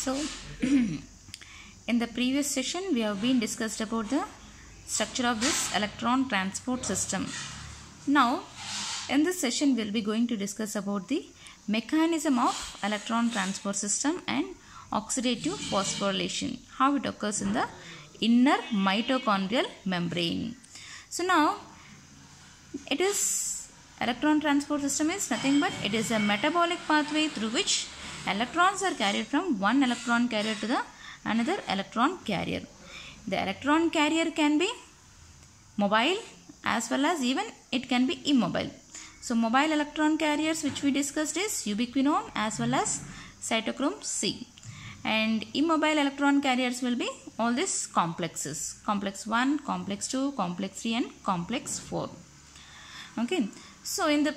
So in the previous session we have been discussed about the structure of this electron transport system. Now in this session we will be going to discuss about the mechanism of electron transport system and oxidative phosphorylation, how it occurs in the inner mitochondrial membrane. So now it is electron transport system is nothing but it is a metabolic pathway through which electrons are carried from one electron carrier to the another electron carrier. The electron carrier can be mobile as well as even it can be immobile. So mobile electron carriers which we discussed is ubiquinone as well as cytochrome C. And immobile electron carriers will be all these complexes. Complex 1, complex 2, complex 3 and complex 4. Okay. So in the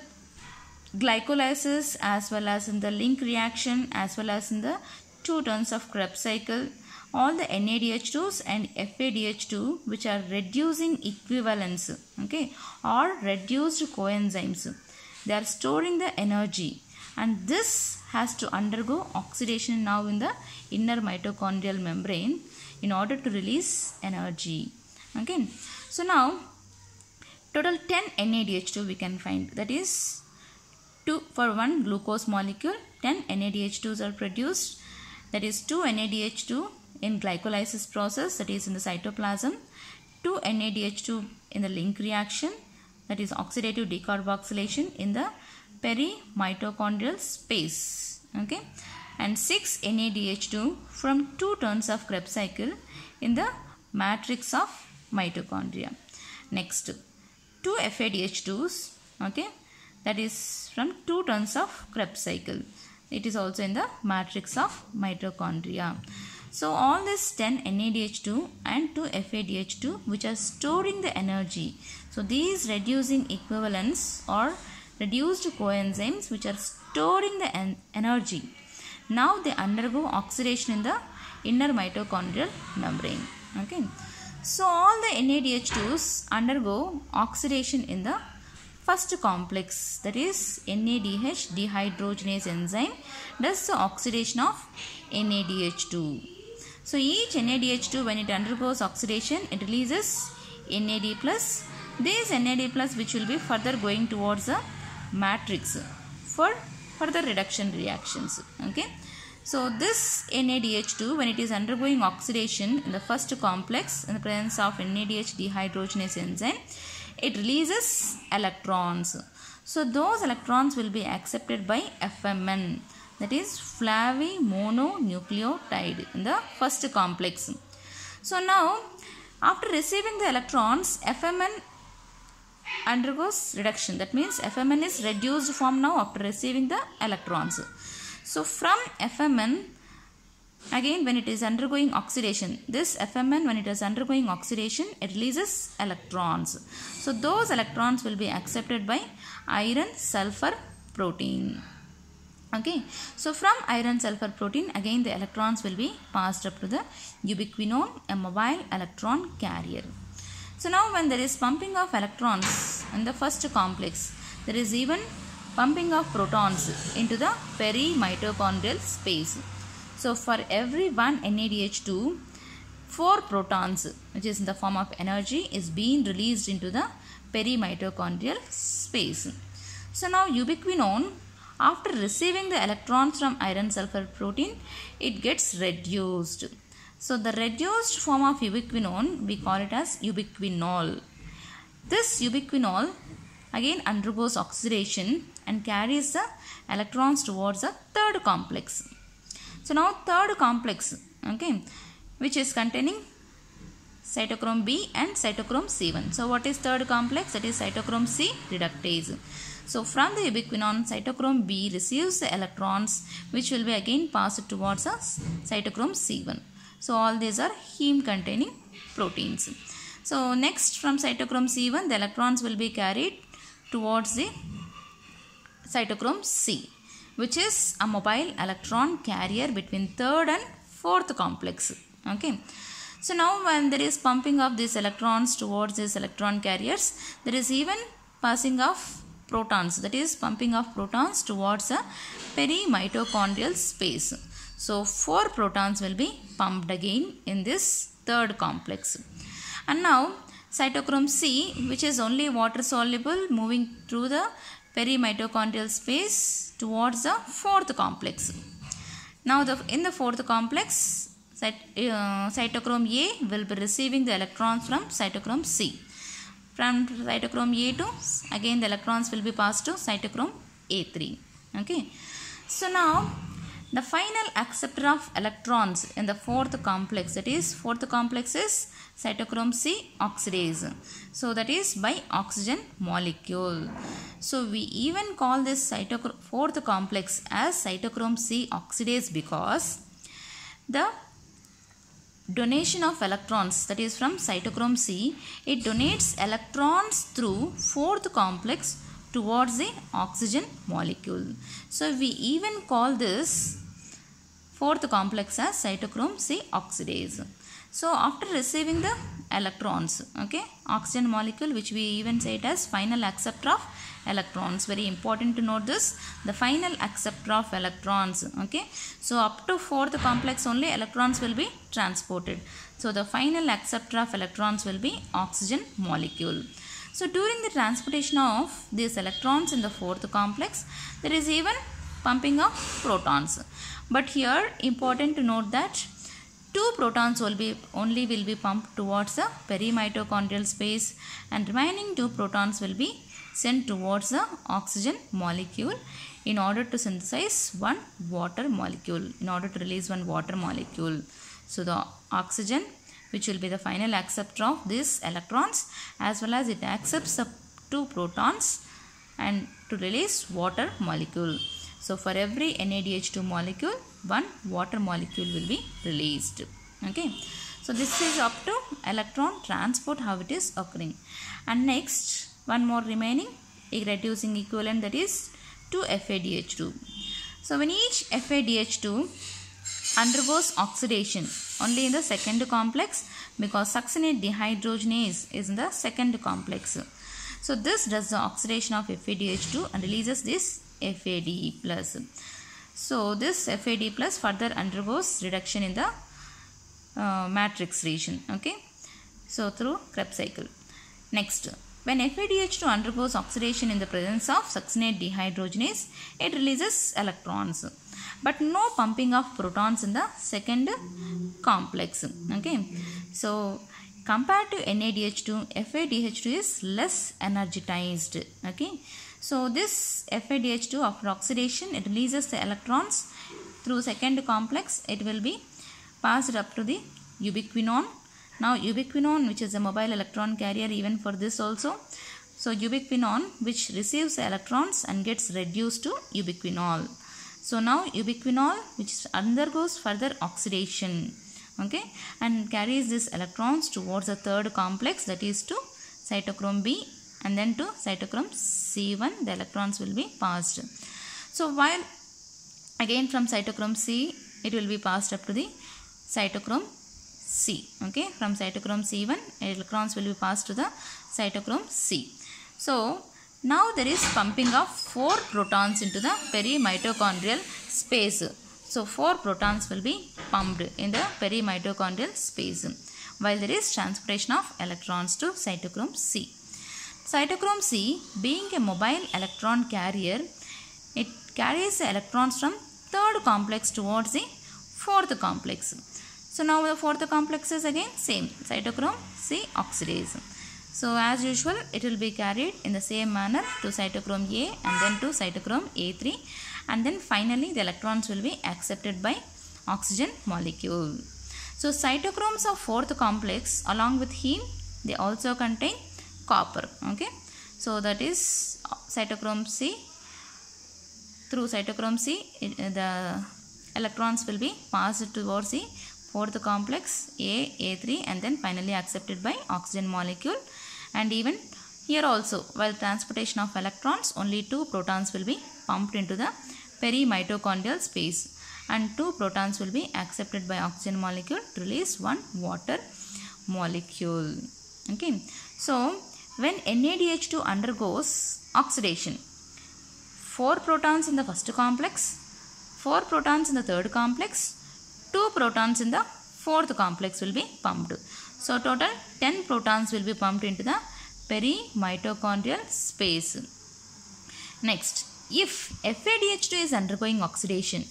glycolysis as well as in the link reaction as well as in the two turns of Krebs cycle, all the NADH2s and FADH2 which are reducing equivalents, okay, or reduced coenzymes, they are storing the energy, and this has to undergo oxidation now in the inner mitochondrial membrane in order to release energy. Okay, so now total 10 NADH2 we can find, that is 2 for one glucose molecule 10 NADH2s are produced, that is 2 NADH2 in glycolysis process, that is in the cytoplasm, 2 NADH2 in the link reaction, that is oxidative decarboxylation in the perimitochondrial space, okay, and 6 NADH2 from two turns of Krebs cycle in the matrix of mitochondria. Next 2 FADH2s, okay, that is from two turns of Krebs cycle. It is also in the matrix of mitochondria. So all this 10 NADH2 and 2 FADH2 which are storing the energy. So these reducing equivalents or reduced coenzymes which are storing the energy, now they undergo oxidation in the inner mitochondrial membrane. Okay. So all the NADH2s undergo oxidation in the first complex, that is NADH dehydrogenase enzyme does the oxidation of NADH2. So each NADH2 when it undergoes oxidation it releases NAD plus. This NAD plus which will be further going towards the matrix for further reduction reactions. Okay. So this NADH2 when it is undergoing oxidation in the first complex in the presence of NADH dehydrogenase enzyme, it releases electrons. So those electrons will be accepted by FMN, that is flavimononucleotide in the first complex. So now after receiving the electrons, FMN undergoes reduction, that means FMN is reduced form now after receiving the electrons. So from FMN, again when it is undergoing oxidation, this FMN when it is undergoing oxidation it releases electrons. So those electrons will be accepted by iron sulfur protein. Okay, so from iron sulfur protein again the electrons will be passed up to the ubiquinone, a mobile electron carrier. So now when there is pumping of electrons in the first complex, there is even pumping of protons into the perimitochondrial space. So for every one NADH2, 4 protons which is in the form of energy is being released into the perimitochondrial space. So now ubiquinone, after receiving the electrons from iron sulfur protein, it gets reduced. So the reduced form of ubiquinone we call it as ubiquinol. This ubiquinol again undergoes oxidation and carries the electrons towards the third complex. So now third complex, okay, which is containing cytochrome B and cytochrome C1. So what is third complex? That is cytochrome C reductase. So from the ubiquinone, cytochrome B receives the electrons which will be again passed towards the cytochrome C1. So all these are heme containing proteins. So next from cytochrome C1 the electrons will be carried towards the cytochrome C, which is a mobile electron carrier between third and fourth complex. Okay. So now when there is pumping of these electrons towards these electron carriers, there is even passing of protons, that is pumping of protons towards a perimitochondrial space. So 4 protons will be pumped again in this third complex. And now cytochrome C, which is only water soluble, moving through the perimitochondrial space towards the fourth complex. Now in the fourth complex, cytochrome A will be receiving the electrons from cytochrome C. From cytochrome A2, again the electrons will be passed to cytochrome A3. Okay. So now the final acceptor of electrons in the fourth complex, that is fourth complex is cytochrome C oxidase. So that is by oxygen molecule. So we even call this fourth complex as cytochrome C oxidase because the donation of electrons, that is from cytochrome C, it donates electrons through fourth complex towards the oxygen molecule. So we even call this fourth complex as cytochrome C oxidase. So after receiving the electrons, okay, oxygen molecule, which we even say it as final acceptor of electrons. Very important to note this, the final acceptor of electrons. Okay, so up to fourth complex only electrons will be transported. So the final acceptor of electrons will be oxygen molecule. So during the transportation of these electrons in the fourth complex, there is even pumping of protons. But here important to note that 2 protons will be pumped towards the perimitochondrial space, and remaining 2 protons will be sent towards the oxygen molecule in order to synthesize one water molecule, in order to release one water molecule. So the oxygen, which will be the final acceptor of these electrons, as well as it accepts the 2 protons and to release water molecule. So for every NADH2 molecule, one water molecule will be released. Okay. So this is up to electron transport, how it is occurring. And next, one more remaining reducing equivalent, that is 2FADH2. So when each FADH2 undergoes oxidation only in the second complex, because succinate dehydrogenase is in the second complex. So this does the oxidation of FADH2 and releases this FAD plus. So this FAD plus further undergoes reduction in the matrix region. Okay. So through Krebs cycle. Next, when FADH2 undergoes oxidation in the presence of succinate dehydrogenase, it releases electrons, but no pumping of protons in the second complex. Okay. So compared to NADH2, FADH2 is less energized. Okay. So this FADH2 after oxidation, it releases the electrons through second complex. It will be passed up to the ubiquinone. Now ubiquinone, which is a mobile electron carrier even for this also. So ubiquinone, which receives the electrons and gets reduced to ubiquinol. So now ubiquinol, which undergoes further oxidation, okay, and carries these electrons towards the third complex, that is to cytochrome B, and then to cytochrome C1, the electrons will be passed. So while again from cytochrome C, it will be passed up to the cytochrome C. Okay, from cytochrome C1, electrons will be passed to the cytochrome C. So now there is pumping of 4 protons into the perimitochondrial space. So 4 protons will be pumped in the perimitochondrial space, while there is transportation of electrons to cytochrome C. Cytochrome C, being a mobile electron carrier, it carries the electrons from third complex towards the fourth complex. So now the fourth complex is again same, cytochrome C oxidase. So as usual, it will be carried in the same manner to cytochrome A and then to cytochrome A3, and then finally the electrons will be accepted by oxygen molecule. So cytochromes of fourth complex along with heme, they also contain copper. Okay, so that is cytochrome C. Through cytochrome C, the electrons will be passed towards the fourth complex A, A3, and then finally accepted by oxygen molecule. And even here also, while transportation of electrons, only 2 protons will be pumped into the perimitochondrial space, and 2 protons will be accepted by oxygen molecule to release one water molecule. Okay, so when NADH2 undergoes oxidation, 4 protons in the first complex, 4 protons in the third complex, 2 protons in the fourth complex will be pumped. So total 10 protons will be pumped into the perimitochondrial space. Next, if FADH2 is undergoing oxidation,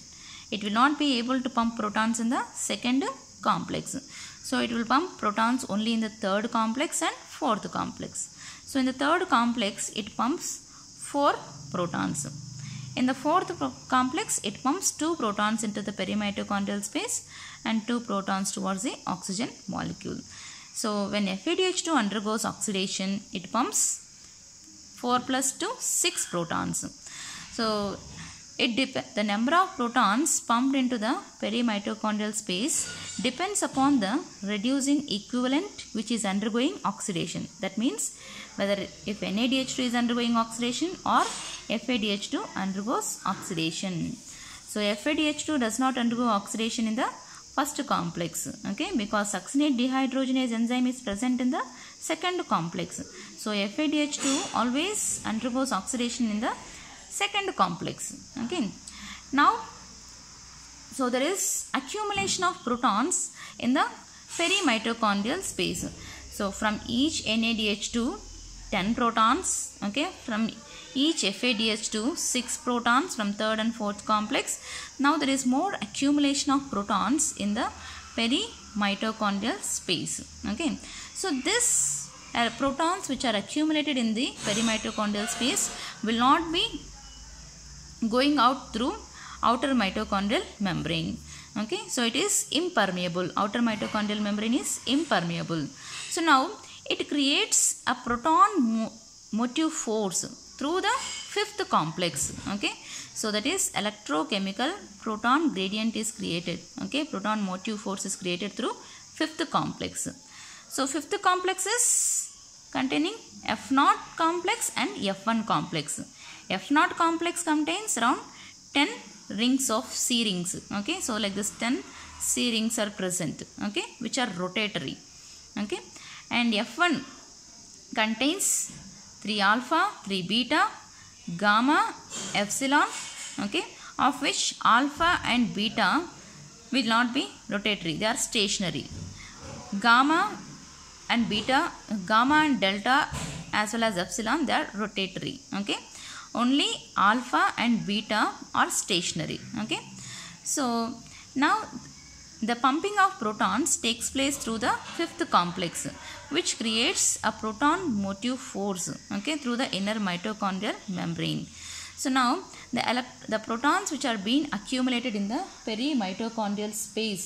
it will not be able to pump protons in the second complex. So it will pump protons only in the third complex and fourth complex. So in the third complex, it pumps 4 protons. In the fourth complex, it pumps 2 protons into the perimitochondrial space and 2 protons towards the oxygen molecule. So when FADH2 undergoes oxidation, it pumps 4 plus 2, 6 protons. So the number of protons pumped into the perimitochondrial space depends upon the reducing equivalent which is undergoing oxidation. That means whether if NADH2 is undergoing oxidation or FADH2 undergoes oxidation. So FADH2 does not undergo oxidation in the first complex, okay, because succinate dehydrogenase enzyme is present in the second complex. So FADH2 always undergoes oxidation in the second complex, okay. Now, so there is accumulation of protons in the perimitochondrial space. So from each NADH2, 10 protons, okay, from each FADH2, 6 protons from third and fourth complex. Now there is more accumulation of protons in the perimitochondrial space, okay. So this protons which are accumulated in the perimitochondrial space will not be going out through outer mitochondrial membrane, okay. So it is impermeable. Outer mitochondrial membrane is impermeable. So now it creates a proton motive force through the fifth complex, okay. So that is electrochemical proton gradient is created, okay. Proton motive force is created through fifth complex. So fifth complex is containing F0 complex and F1 complex. F0 complex contains around 10 rings of C rings, okay. So like this 10 C rings are present, okay, which are rotatory, okay. And F1 contains 3 alpha, 3 beta, gamma, epsilon, okay, of which alpha and beta will not be rotatory, they are stationary. Gamma and beta, gamma and delta as well as epsilon, they are rotatory, okay. Only alpha and beta are stationary, okay. So now the pumping of protons takes place through the fifth complex, which creates a proton motive force, okay, through the inner mitochondrial membrane. So now the protons which are being accumulated in the perimitochondrial space,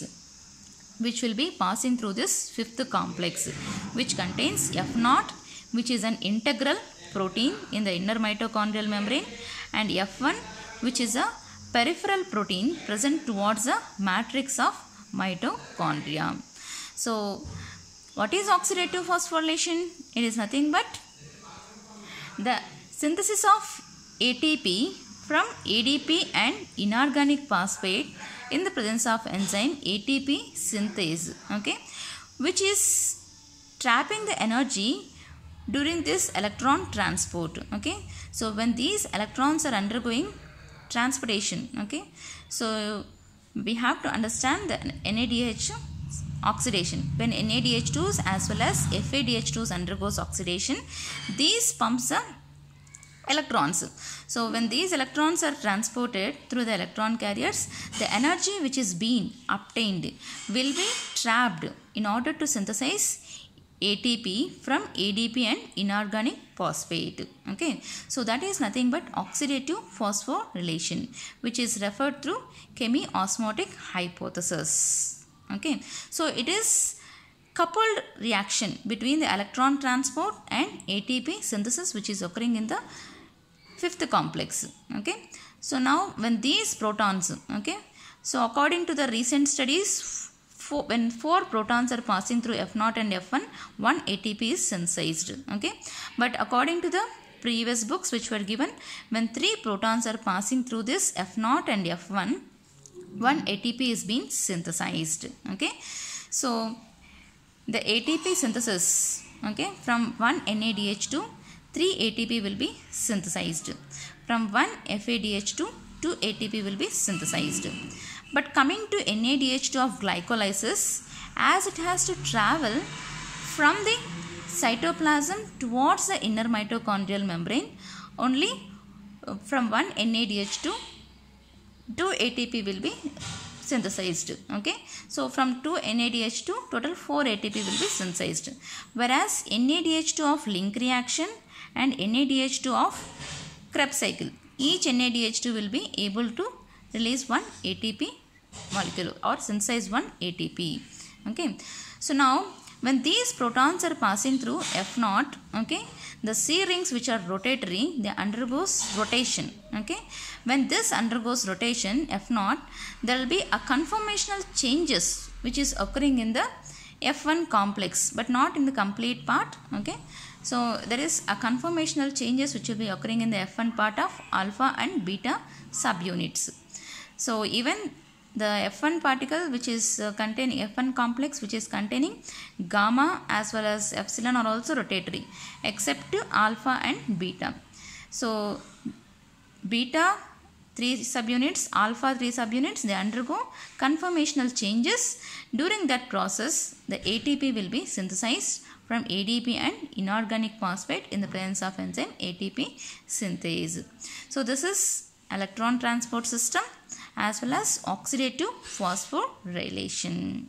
which will be passing through this fifth complex, which contains F0, which is an integral protein in the inner mitochondrial membrane, and F1, which is a peripheral protein present towards the matrix of mitochondria. So what is oxidative phosphorylation? It is nothing but the synthesis of ATP from ADP and inorganic phosphate in the presence of enzyme ATP synthase, okay, which is trapping the energy during this electron transport, okay. So when these electrons are undergoing transportation, okay, so we have to understand the NADH oxidation. When NADH2s as well as FADH2s undergoes oxidation, these pumps the electrons. So when these electrons are transported through the electron carriers, the energy which is being obtained will be trapped in order to synthesize ATP from ADP and inorganic phosphate, okay. So that is nothing but oxidative phosphorylation, which is referred through chemiosmotic hypothesis, okay. So it is coupled reaction between the electron transport and ATP synthesis, which is occurring in the fifth complex, okay. So now when these protons, okay, so according to the recent studies, when 4 protons are passing through F0 and F1, 1 ATP is synthesized, okay. But according to the previous books which were given, when 3 protons are passing through this F0 and F1, 1 ATP is being synthesized, okay. So the ATP synthesis Okay, from 1 NADH2, 3 ATP will be synthesized. From 1 FADH2, 2 ATP will be synthesized. But coming to NADH2 of glycolysis, as it has to travel from the cytoplasm towards the inner mitochondrial membrane, only from 1 NADH2, 2 ATP will be synthesized. Okay, so from 2 NADH2, total 4 ATP will be synthesized. Whereas NADH2 of link reaction and NADH2 of Krebs cycle, each NADH2 will be able to release 1 ATP molecule or synthesize 1 ATP. Okay, so now when these protons are passing through F0, okay, the C rings which are rotatory, they undergoes rotation. Okay, when this undergoes rotation F0, there will be a conformational changes which is occurring in the F1 complex but not in the complete part. Okay, so there is a conformational changes which will be occurring in the F1 part of alpha and beta subunits. So even the F1 particle which is containing F1 complex which is containing gamma as well as epsilon are also rotatory except alpha and beta. So beta 3 subunits, alpha 3 subunits, they undergo conformational changes. During that process, the ATP will be synthesized from ADP and inorganic phosphate in the presence of enzyme ATP synthase. So this is electron transport system as well as oxidative phosphorylation.